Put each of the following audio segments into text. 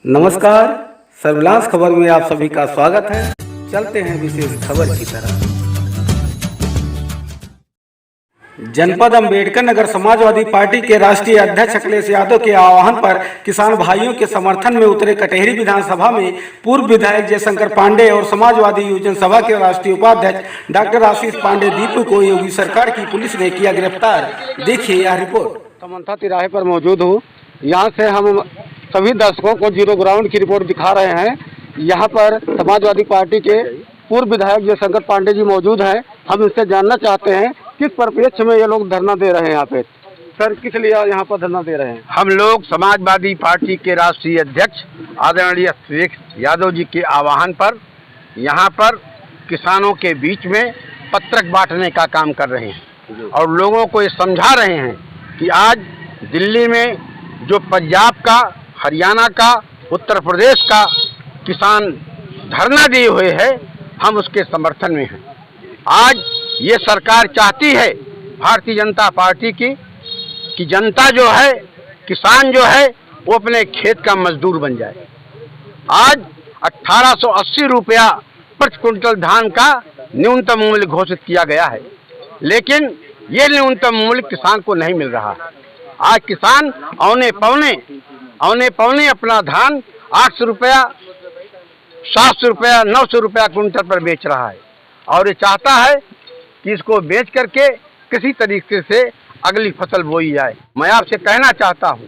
नमस्कार, सर्विलांस खबर में आप सभी का स्वागत है। चलते हैं विशेष खबर की तरफ। जनपद अंबेडकर नगर समाजवादी पार्टी के राष्ट्रीय अध्यक्ष अखिलेश यादव के आह्वान पर किसान भाइयों के समर्थन में उतरे कटेहरी विधानसभा में पूर्व विधायक जयशंकर पांडे और समाजवादी योजना सभा के राष्ट्रीय उपाध्यक्ष डॉक्टर आशीष पांडे दीपू को योगी सरकार की पुलिस ने किया गिरफ्तार। देखिए यह रिपोर्ट। समन्था तिराहे पर मौजूद हूँ। यहाँ से हम सभी दर्शकों को जीरो ग्राउंड की रिपोर्ट दिखा रहे हैं। यहाँ पर समाजवादी पार्टी के पूर्व विधायक जयशंकर पांडे जी मौजूद हैं। हम इनसे जानना चाहते हैं किस परिप्रेक्ष्य में ये लोग धरना दे रहे हैं यहाँ पे। सर, किस लिए यहाँ पर धरना दे रहे हैं? हम लोग समाजवादी पार्टी के राष्ट्रीय अध्यक्ष आदरणीय अखिलेश यादव जी के आह्वान पर यहाँ पर किसानों के बीच में पत्रक बांटने का काम कर रहे हैं और लोगों को ये समझा रहे हैं कि आज दिल्ली में जो पंजाब का, हरियाणा का, उत्तर प्रदेश का किसान धरना दिए हुए है, हम उसके समर्थन में हैं। आज ये सरकार चाहती है भारतीय जनता पार्टी की कि जनता जो है, किसान जो है, वो अपने खेत का मजदूर बन जाए। आज 1880 रुपया प्रति क्विंटल धान का न्यूनतम मूल्य घोषित किया गया है, लेकिन ये न्यूनतम मूल्य किसान को नहीं मिल रहा है। आज किसान औने पौने अपना धान 800 रुपया, 700 रुपया, 900 रुपया क्विंटल पर बेच रहा है और ये चाहता है कि इसको बेच करके किसी तरीके से अगली फसल बोई जाए। मैं आपसे कहना चाहता हूँ,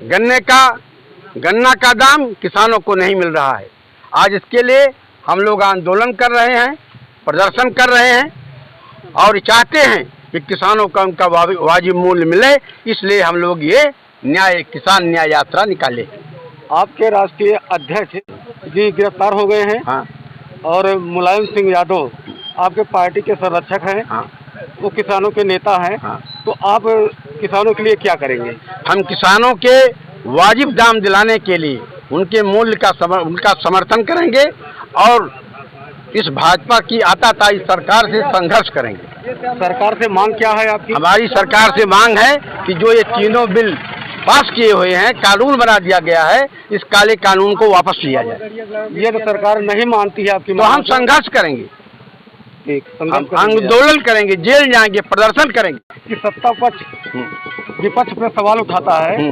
गन्ना का दाम किसानों को नहीं मिल रहा है। आज इसके लिए हम लोग आंदोलन कर रहे हैं, प्रदर्शन कर रहे हैं और चाहते हैं कि किसानों का उनका वाजिब मूल्य मिले। इसलिए हम लोग ये किसान न्याय यात्रा निकाले। आपके राष्ट्रीय अध्यक्ष जी गिरफ्तार हो गए हैं। हाँ। और मुलायम सिंह यादव आपके पार्टी के संरक्षक हैं। हाँ। वो किसानों के नेता हैं। हाँ। तो आप किसानों के लिए क्या करेंगे? हम किसानों के वाजिब दाम दिलाने के लिए उनके मूल्य का उनका समर्थन करेंगे और इस भाजपा की आताताई सरकार से संघर्ष करेंगे। सरकार से मांग क्या है आपकी? हमारी सरकार से मांग है कि जो ये तीनों बिल पास किए हुए हैं, कानून बना दिया गया है, इस काले कानून को वापस लिया जाए। ये तो सरकार नहीं मानती है आपकी तो हम संघर्ष करेंगे, आंदोलन करेंगे, जेल जाएंगे, प्रदर्शन करेंगे। कि सत्ता पक्ष विपक्ष पे सवाल उठाता है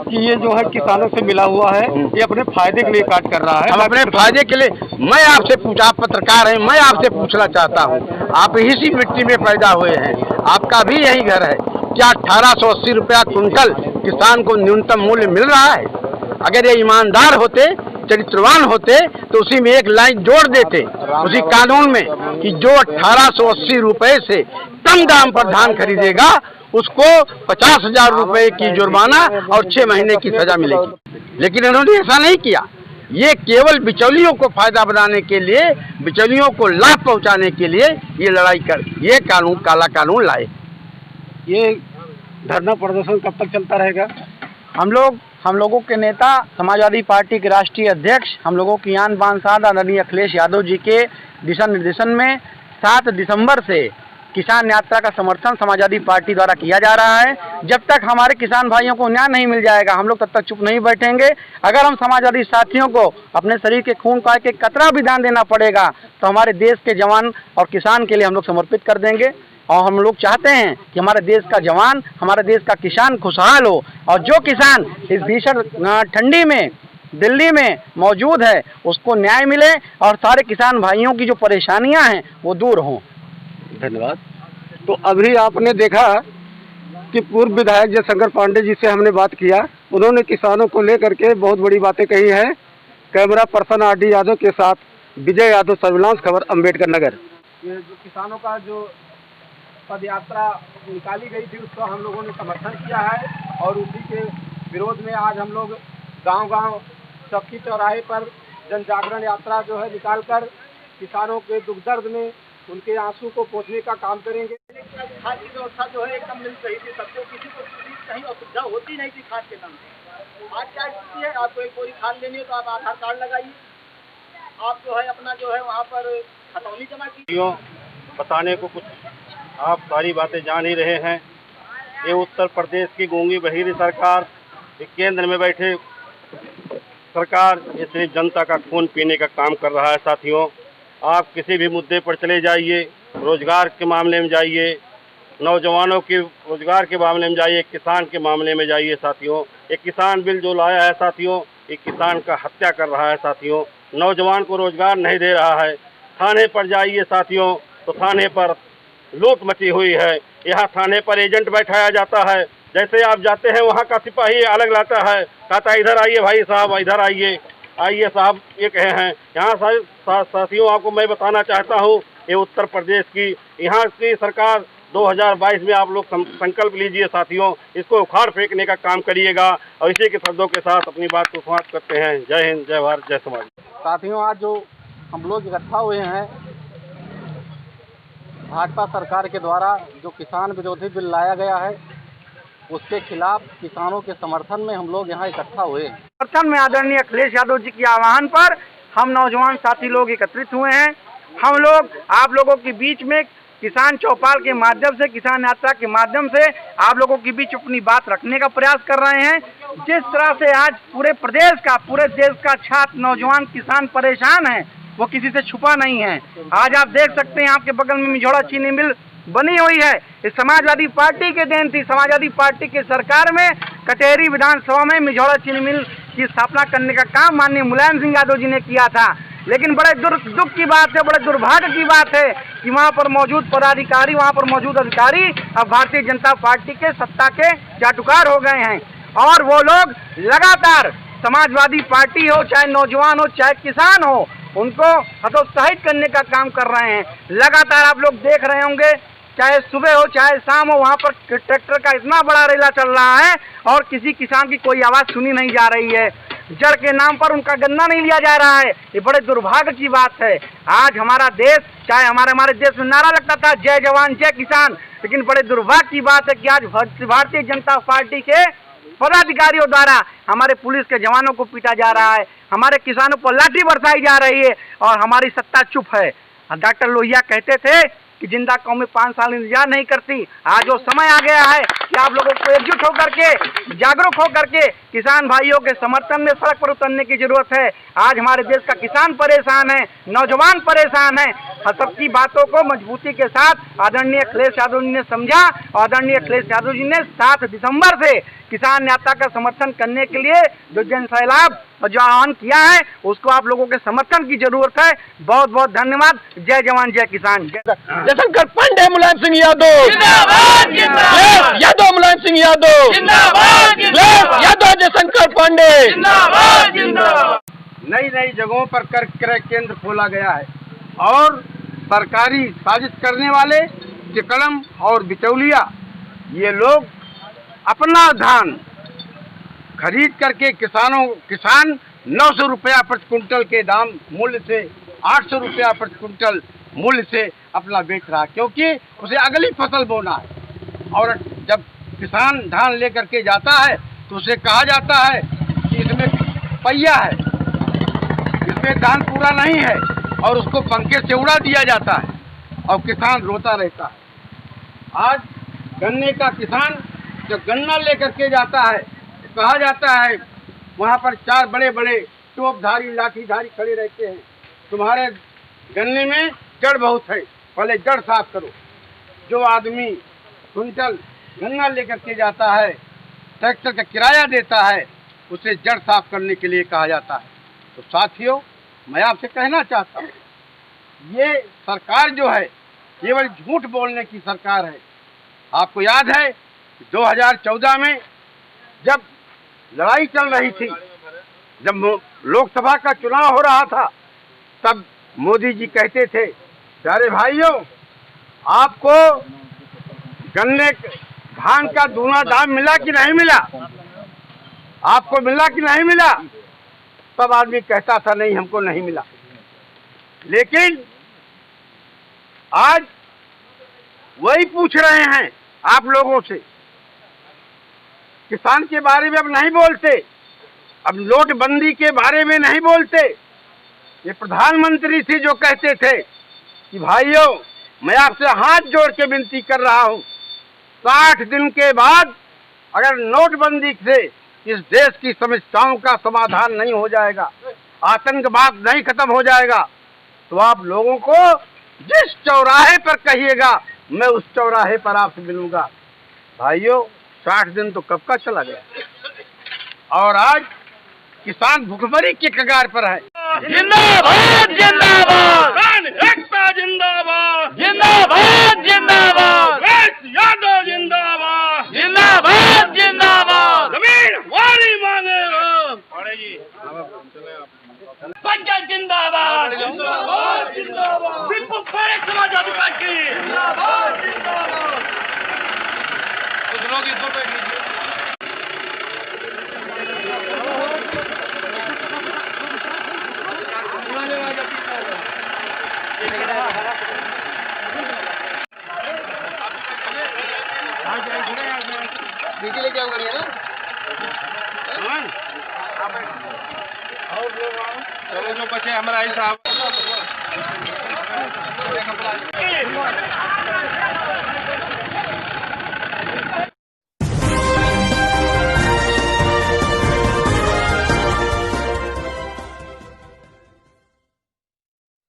कि ये जो है किसानों से मिला हुआ है, ये अपने फायदे के लिए काट कर रहा है। हम अपने फायदे के लिए, मैं आपसे आप पत्रकार हैं, मैं आपसे पूछना चाहता हूँ, आप इसी मिट्टी में पैदा हुए हैं, आपका भी यही घर है, क्या 1880 रुपया क्विंटल किसान को न्यूनतम मूल्य मिल रहा है? अगर ये ईमानदार होते, चरित्रवान होते तो उसी में एक लाइन जोड़ देते उसी कानून में कि जो 1880 रुपए से कम दाम पर धान खरीदेगा उसको 50,000 रुपए की जुर्माना और 6 महीने की सजा मिलेगी। लेकिन इन्होंने ऐसा नहीं किया। ये केवल बिचौलियों को फायदा बनाने के लिए, बिचौलियों को लाभ पहुंचाने के लिए ये लड़ाई कर, ये कानून, काला कानून लाए। ये धरना प्रदर्शन कब तक चलता रहेगा? हम लोगों के नेता, समाजवादी पार्टी के राष्ट्रीय अध्यक्ष, हम लोगों की आन बान शान आदरणीय अखिलेश यादव जी के दिशा निर्देशन में 7 दिसंबर से किसान यात्रा का समर्थन समाजवादी पार्टी द्वारा किया जा रहा है। जब तक हमारे किसान भाइयों को न्याय नहीं मिल जाएगा, हम लोग तब तक चुप नहीं बैठेंगे। अगर हम समाजवादी साथियों को अपने शरीर के खून का एक कतरा भी दान देना पड़ेगा तो हमारे देश के जवान और किसान के लिए हम लोग समर्पित कर देंगे। और हम लोग चाहते हैं कि हमारे देश का जवान, हमारे देश का किसान खुशहाल हो और जो किसान इस भीषण ठंडी में दिल्ली में मौजूद है उसको न्याय मिले और सारे किसान भाइयों की जो परेशानियां हैं वो दूर हों। धन्यवाद। तो अभी आपने देखा कि पूर्व विधायक जयशंकर पांडे जी से हमने बात किया, उन्होंने किसानों को लेकर के बहुत बड़ी बातें कही हैं। Camera person RD. यादव के साथ विजय यादव, सर्विलांस खबर, अंबेडकर नगर। ये जो किसानों का जो पद यात्रा निकाली गई थी उसका हम लोगों ने समर्थन किया है और उसी के विरोध में आज हम लोग गांव-गांव, चौकी चौराहे पर जन जागरण यात्रा जो है निकालकर किसानों के दुख दर्द में उनके आंसू को पोंछने का काम करेंगे। खाद की व्यवस्था जो है एकदम मिल रही थी सबको, किसी को कहीं असुविधा होती नहीं थी खाद के नाम से। आज क्या स्थिति है, आपको एक बोरी खाद लेनी है तो आप आधार कार्ड लगाइए, आप जो है अपना जो है वहाँ पर खतौनी जमा कीजिए। बताने को कुछ आप सारी बातें जान ही रहे हैं। ये उत्तर प्रदेश की गूंगी बहिरी सरकार, केंद्र में बैठे सरकार ये सिर्फ जनता का खून पीने का काम कर रहा है साथियों। आप किसी भी मुद्दे पर चले जाइए, रोजगार के मामले में जाइए, नौजवानों के रोजगार के मामले में जाइए, किसान के मामले में जाइए साथियों। एक किसान बिल जो लाया है साथियों, एक किसान का हत्या कर रहा है साथियों, नौजवान को रोजगार नहीं दे रहा है। थाने पर जाइए साथियों तो थाने पर लूट मची हुई है। यहाँ थाने पर एजेंट बैठाया जाता है, जैसे आप जाते हैं वहाँ का सिपाही अलग लाता है, कहता है इधर आइए भाई साहब, इधर आइए, आइए साहब, ये कहे हैं। यहाँ साथियों आपको मैं बताना चाहता हूँ, ये उत्तर प्रदेश की यहाँ की सरकार 2022 में आप लोग संकल्प लीजिए साथियों, इसको उखाड़ फेंकने का काम करिएगा। और इसी के शब्दों के साथ अपनी बात को समाप्त करते हैं। जय हिंद, जय भारत, जय समाज। साथियों, आज जो हम लोग इकट्ठा हुए हैं, भाजपा सरकार के द्वारा जो किसान विरोधी बिल लाया गया है उसके खिलाफ किसानों के समर्थन में हम लोग यहाँ इकट्ठा हुए हैं। समर्थन में आदरणीय अखिलेश यादव जी के आह्वान पर हम नौजवान साथी लोग एकत्रित हुए हैं। हम लोग आप लोगों के बीच में किसान चौपाल के माध्यम से, किसान यात्रा के माध्यम से आप लोगों के बीच अपनी बात रखने का प्रयास कर रहे हैं। जिस तरह से आज पूरे प्रदेश का, पूरे देश का छात्र, नौजवान, किसान परेशान है, वो किसी से छुपा नहीं है। आज आप देख सकते हैं आपके बगल में मिझौड़ा चीनी मिल बनी हुई है, इस समाजवादी पार्टी के देन थी। समाजवादी पार्टी की सरकार में कटेहरी विधानसभा में मिझौड़ा चीनी मिल की स्थापना करने का काम माननीय मुलायम सिंह यादव जी ने किया था। लेकिन बड़े दुख की बात है, बड़े दुर्भाग्य की बात है कि वहाँ पर मौजूद पदाधिकारी, वहाँ पर मौजूद अधिकारी अब भारतीय जनता पार्टी के सत्ता के चाटुकार हो गए हैं। और वो लोग लगातार समाजवादी पार्टी हो, चाहे नौजवान हो, चाहे किसान हो, उनको हतोत्साहित करने का काम कर रहे हैं। लगातार आप लोग देख रहे होंगे, चाहे सुबह हो चाहे शाम हो, वहाँ पर ट्रैक्टर का इतना बड़ा रेला चल रहा है और किसी किसान की कोई आवाज़ सुनी नहीं जा रही है। जड़ के नाम पर उनका गन्ना नहीं लिया जा रहा है। ये बड़े दुर्भाग्य की बात है। आज हमारा देश, चाहे हमारे देश में नारा लगता था जय जवान जय किसान, लेकिन बड़े दुर्भाग्य की बात है कि आज भारतीय जनता पार्टी के पदाधिकारियों द्वारा हमारे पुलिस के जवानों को पीटा जा रहा है, हमारे किसानों पर लाठी बरसाई जा रही है और हमारी सत्ता चुप है। डॉक्टर लोहिया कहते थे कि जिंदा कौमें 5 साल इंतजार नहीं करती। आज वो समय आ गया है कि आप लोगों को एकजुट होकर के, जागरूक होकर के किसान भाइयों के समर्थन में सड़क पर उतरने की जरूरत है। आज हमारे देश का किसान परेशान है, नौजवान परेशान है। सबकी बातों को मजबूती के साथ आदरणीय अखिलेश यादव जी ने समझा और आदरणीय अखिलेश यादव जी ने 7 दिसंबर से किसान यात्रा का समर्थन करने के लिए जो जन सैलाब और जो आह्वान किया है, उसको आप लोगों के समर्थन की जरूरत है। बहुत बहुत धन्यवाद। जय जवान जय किसान। जयशंकर पांडे, मुलायम सिंह यादव जिंदाबाद, जिंदाबाद। यादव मुलायम सिंह यादव जिंदाबाद, जिंदाबाद। यादव जयशंकर पांडे जिंदाबाद, जिंदाबाद। नई नई जगहों पर कर क्रय केंद्र खोला गया है और सरकारी साजिश करने वाले टिकड़म और बिचौलिया, ये लोग अपना धान खरीद करके किसान 900 रुपया प्रति कुंटल के दाम मूल्य से 800 रुपया प्रति कुंटल मूल्य से अपना बेच रहा, क्योंकि उसे अगली फसल बोना है। और जब किसान धान लेकर के जाता है तो उसे कहा जाता है कि इसमें पहिया है, इसमें धान पूरा नहीं है, और उसको पंखे से उड़ा दिया जाता है और किसान रोता रहता है। आज गन्ने का किसान जब गन्ना लेकर के जाता है तो कहा जाता है, वहाँ पर 4 बड़े बड़े टोपधारी लाठीधारी खड़े रहते हैं, तुम्हारे गन्ने में जड़ बहुत है, पहले जड़ साफ करो। जो आदमी क्विंटल गन्ना लेकर के जाता है, ट्रैक्टर का किराया देता है, उसे जड़ साफ करने के लिए कहा जाता है। तो साथियों, मैं आपसे कहना चाहता हूँ, ये सरकार जो है केवल झूठ बोलने की सरकार है। आपको याद है 2014 में जब लड़ाई चल रही थी, जब लोकसभा का चुनाव हो रहा था, तब मोदी जी कहते थे, प्यारे भाइयों, आपको गन्ने धान का दूना दाम मिला कि नहीं मिला, आपको मिला कि नहीं मिला? तब आदमी कहता था नहीं, हमको नहीं मिला। लेकिन आज वही पूछ रहे हैं आप लोगों से, किसान के बारे में अब नहीं बोलते, अब नोटबंदी के बारे में नहीं बोलते। ये प्रधानमंत्री थी जो कहते थे कि भाइयों, मैं आपसे हाथ जोड़ के विनती कर रहा हूँ, 60 दिन के बाद अगर नोटबंदी से इस देश की समस्याओं का समाधान नहीं हो जाएगा, आतंकवाद नहीं खत्म हो जाएगा, तो आप लोगों को जिस चौराहे पर कहिएगा मैं उस चौराहे पर आपसे मिलूंगा। भाइयों, 60 दिन तो कब का चला गया और आज किसान भुखमरी के कगार पर है। जिंदाबाद जिंदाबाद एकता जिंदाबाद जिंदाबाद जिंदाबाद यादव जिंदाबाद जिंदाबाद जिंदाबाद जमीन वाली मांगे पंचायत जिंदाबाद जिंदाबाद जिंदाबाद दीपक खड़े समाजवादी पार्टी जिंदाबाद जिंदाबाद। कुछ लोग इसको बैठ लीजिए। नीचे लेके आओ गाड़ी ना। चलो जो बचे हमारा ही साहब